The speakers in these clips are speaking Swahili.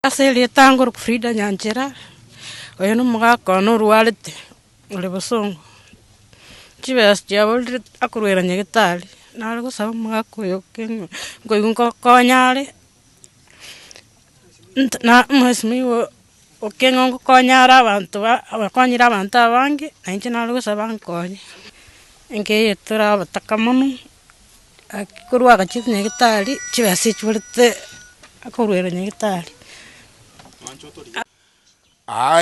Asili tangu Frida Nyanchera oyo n'umugaka n'urwarite uri Busongo kibesi cyabulire akurwera nyegitari nari gusaba umugaka oyo ngo konyare na mwesimiwo okengo ngokonyara abantu abakonyira abantu abange nanjye nari gusaba nkonye engeye turabataka muno akikurwaga nyegitari kibesi cyabulite akurwera nyegitari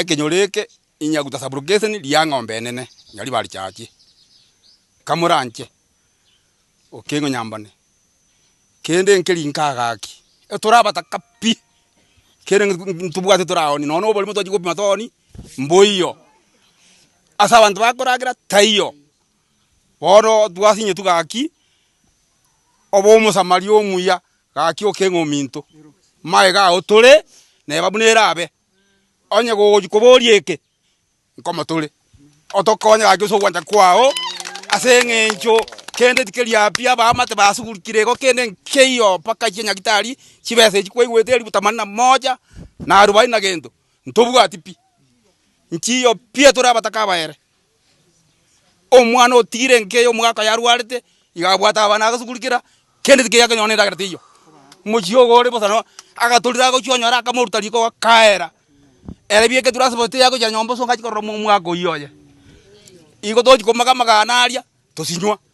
Kenyoreke inyaguta sabrugese lia ng'ombe nene nyari bali chachi kamuranche okengo nyambane kende nkelinka gaki eturabata kapi kende ntubwate turaoni nono boli mutoji gopima toni mboyo asa abantu bakoragira tayo boro twasinye tugaki obo musamari omuya gaki okengo minto maega otore ne babunera abe onye kuborieke nkomotore otokonya gaki so gwanja kwao asengencho kende tikelia pia bamate basugurikirego kende nkeyo paka nyagitari kibese kikwegweteri butamana moja na 40 na gendo ntobwa tipi nchiyo pia turabataka baere omwana otire nkeyo mugaka yarwarite igabwata abana agasugurikira kende tikeya nyone ndagatiyo muchiyo gore bosano agaturira go cyonyora akamurutari ko kaera erebieke turasibote yako ya nyombo songa chikoro mwako yoye iko toji komaga maganaria tosinywa